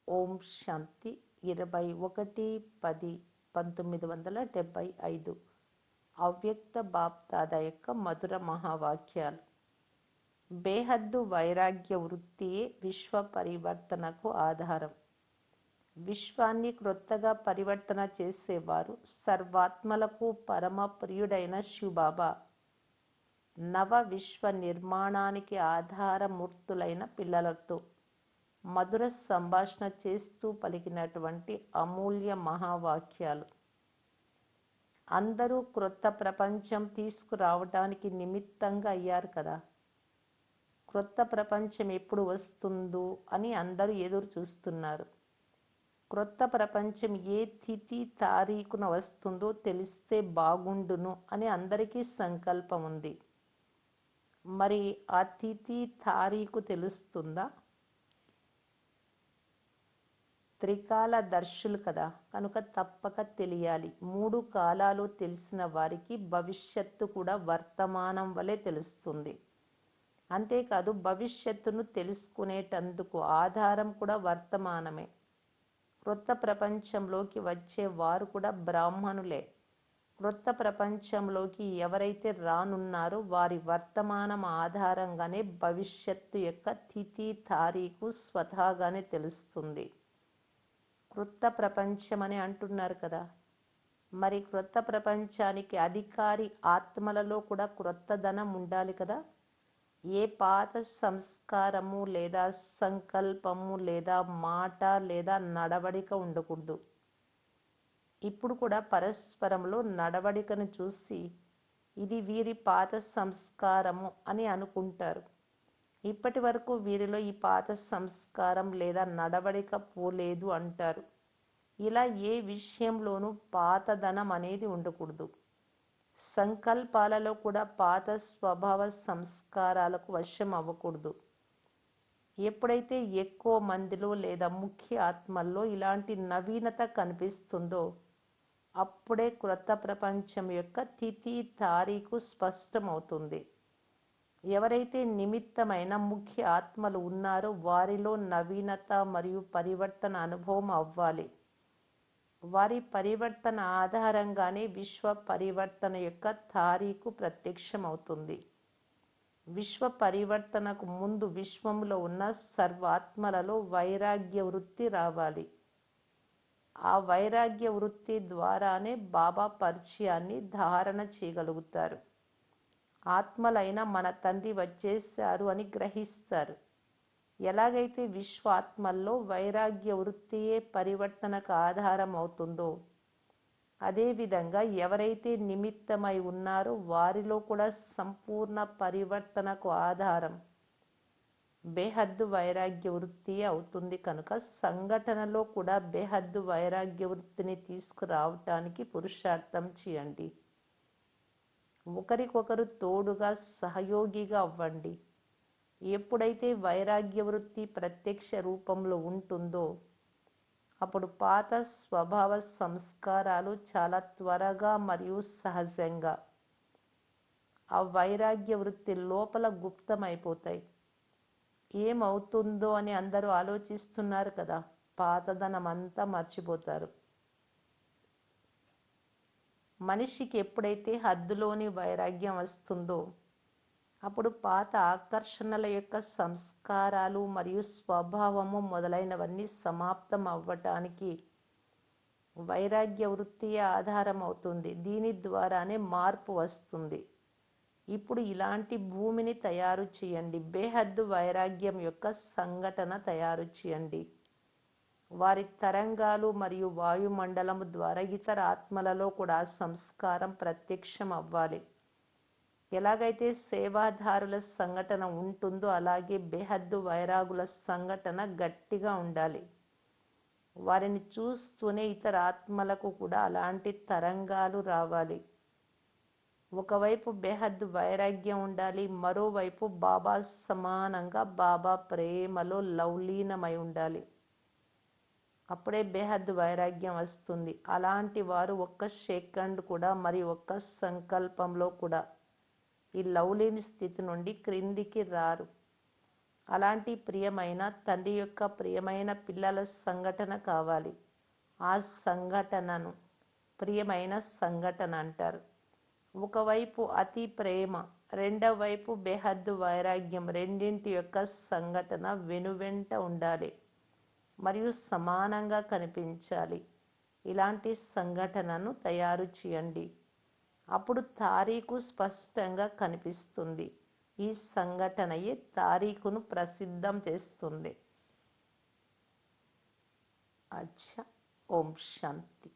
ఓం శాంతి 21/10/1975 అవ్యక్త బాప్దాద యొక్క మధుర మహావాక్యాలు. బేహద్దు వైరాగ్య వృత్తియే విశ్వ పరివర్తనకు ఆధారం. విశ్వాన్ని క్రొత్తగా పరివర్తన చేసేవారు సర్వాత్మలకు పరమ ప్రియుడైన శివబాబా నవ విశ్వ నిర్మాణానికి ఆధారమూర్తులైన పిల్లలతో మధుర సంభాషణ చేస్తూ పలికినటువంటి అమూల్య మహావాక్యాలు. అందరూ క్రొత్త ప్రపంచం తీసుకురావడానికి నిమిత్తంగా అయ్యారు కదా. క్రొత్త ప్రపంచం ఎప్పుడు వస్తుందో అని అందరూ ఎదురు చూస్తున్నారు. క్రొత్త ప్రపంచం ఏ తిథి తారీఖున వస్తుందో తెలిస్తే బాగుండును అని అందరికీ సంకల్పం ఉంది. మరి ఆ తిథి తారీఖు తెలుస్తుందా? త్రికాల దర్శులు కదా, కనుక తప్పక తెలియాలి. 3 కాలాలు తెలిసిన వారికి భవిష్యత్తు కూడా వర్తమానం వలె తెలుస్తుంది. అంతేకాదు, భవిష్యత్తును తెలుసుకునేటందుకు ఆధారం కూడా వర్తమానమే. క్రొత్త ప్రపంచంలోకి వచ్చే వారు కూడా బ్రాహ్మణులే. క్రొత్త ప్రపంచంలోకి ఎవరైతే రానున్నారో వారి వర్తమానం ఆధారంగానే భవిష్యత్తు యొక్క తిథి తారీఖు స్వతహాగానే తెలుస్తుంది. క్రొత్త ప్రపంచం అని అంటున్నారు కదా. మరి క్రొత్త ప్రపంచానికి అధికారి ఆత్మలలో కూడా క్రొత్తదనం ఉండాలి కదా. ఏ పాత సంస్కారము లేదా సంకల్పము లేదా మాట లేదా నడవడిక ఉండకూడదు. ఇప్పుడు కూడా పరస్పరంలో నడవడికను చూసి ఇది వీరి పాత సంస్కారము అని అనుకుంటారు. ఇప్పటి వరకు వీరిలో ఈ పాత సంస్కారం లేదా నడవడిక పోలేదు అంటారు. ఇలా ఏ విషయంలోనూ పాతదనం అనేది ఉండకూడదు. సంకల్పాలలో కూడా పాత స్వభావ సంస్కారాలకు వశం అవ్వకూడదు. ఎప్పుడైతే ఎక్కువ మందిలో లేదా ముఖ్య ఆత్మల్లో ఇలాంటి నవీనత కనిపిస్తుందో అప్పుడే క్రొత్త ప్రపంచం యొక్క తిథి తారీఖు స్పష్టమవుతుంది. ఎవరైతే నిమిత్తమైన ముఖ్య ఆత్మలు ఉన్నారో వారిలో నవీనత మరియు పరివర్తన అనుభవం అవ్వాలి. వారి పరివర్తన ఆధారంగానే విశ్వ పరివర్తన యొక్క తారీఖు ప్రత్యక్షమవుతుంది. విశ్వ పరివర్తనకు ముందు విశ్వంలో ఉన్న సర్వాత్మలలో వైరాగ్య వృత్తి రావాలి. ఆ వైరాగ్య వృత్తి ద్వారానే బాబా పరిచయాన్ని ధారణ చేయగలుగుతారు. ఆత్మలైన మన తండ్రి వచ్చేశారు అని గ్రహిస్తారు. ఎలాగైతే విశ్వాత్మల్లో వైరాగ్య వృత్తియే పరివర్తనకు ఆధారం అవుతుందో అదేవిధంగా ఎవరైతే నిమిత్తమై ఉన్నారో వారిలో కూడా సంపూర్ణ పరివర్తనకు ఆధారం బేహద్దు వైరాగ్య వృత్తి అవుతుంది. కనుక సంఘటనలో కూడా బేహద్దు వైరాగ్య వృత్తిని తీసుకురావటానికి పురుషార్థం చేయండి. ఒకరికొకరు తోడుగా సహయోగిగా అవ్వండి. ఎప్పుడైతే వైరాగ్య వృత్తి ప్రత్యక్ష రూపంలో ఉంటుందో అప్పుడు పాత స్వభావ సంస్కారాలు చాలా త్వరగా మరియు సహజంగా ఆ వైరాగ్య వృత్తి లోపల గుప్తమైపోతాయి. ఏమవుతుందో అని అందరూ ఆలోచిస్తున్నారు కదా. పాతదనం అంతా మర్చిపోతారు. మనిషికి ఎప్పుడైతే హద్దులోని వైరాగ్యం వస్తుందో అప్పుడు పాత ఆకర్షణల యొక్క సంస్కారాలు మరియు స్వభావము మొదలైనవన్నీ సమాప్తం అవ్వటానికి వైరాగ్య వృత్తియే ఆధారం అవుతుంది. దీని ద్వారానే మార్పు వస్తుంది. ఇప్పుడు ఇలాంటి భూమిని తయారు చేయండి. బేహద్దు వైరాగ్యం యొక్క సంఘటన తయారు చేయండి. వారి తరంగాలు మరియు వాయుమండలము ద్వారా ఇతర ఆత్మలలో కూడా సంస్కారం ప్రత్యక్షం అవ్వాలి. ఎలాగైతే సేవాదారుల సంఘటన ఉంటుందో అలాగే బేహద్దు వైరాగుల సంఘటన గట్టిగా ఉండాలి. వారిని చూస్తూనే ఇతర ఆత్మలకు కూడా అలాంటి తరంగాలు రావాలి. ఒకవైపు బేహద్దు వైరాగ్యం ఉండాలి, మరోవైపు బాబా సమానంగా బాబా ప్రేమలో లౌలీనమై ఉండాలి. అప్పుడే బేహద్దు వైరాగ్యం వస్తుంది. అలాంటి వారు ఒక్క సెకండ్ కూడా మరి ఒక్క సంకల్పంలో కూడా ఈ లౌలీని స్థితి నుండి క్రిందికి రారు. అలాంటి ప్రియమైన తండ్రి యొక్క ప్రియమైన పిల్లల సంఘటన కావాలి. ఆ సంఘటనను ప్రియమైన సంఘటన అంటారు. ఒకవైపు అతి ప్రేమ, రెండవ వైపు బేహద్దు వైరాగ్యం, రెండింటి యొక్క సంఘటన వెనువెంట ఉండాలి మరియు సమానంగా కనిపించాలి. ఇలాంటి సంఘటనను తయారు చేయండి. అప్పుడు తారీఖు స్పష్టంగా కనిపిస్తుంది. ఈ సంఘటనయే తారీఖును ప్రసిద్ధం చేస్తుంది. అచ్చా. ఓం శాంతి.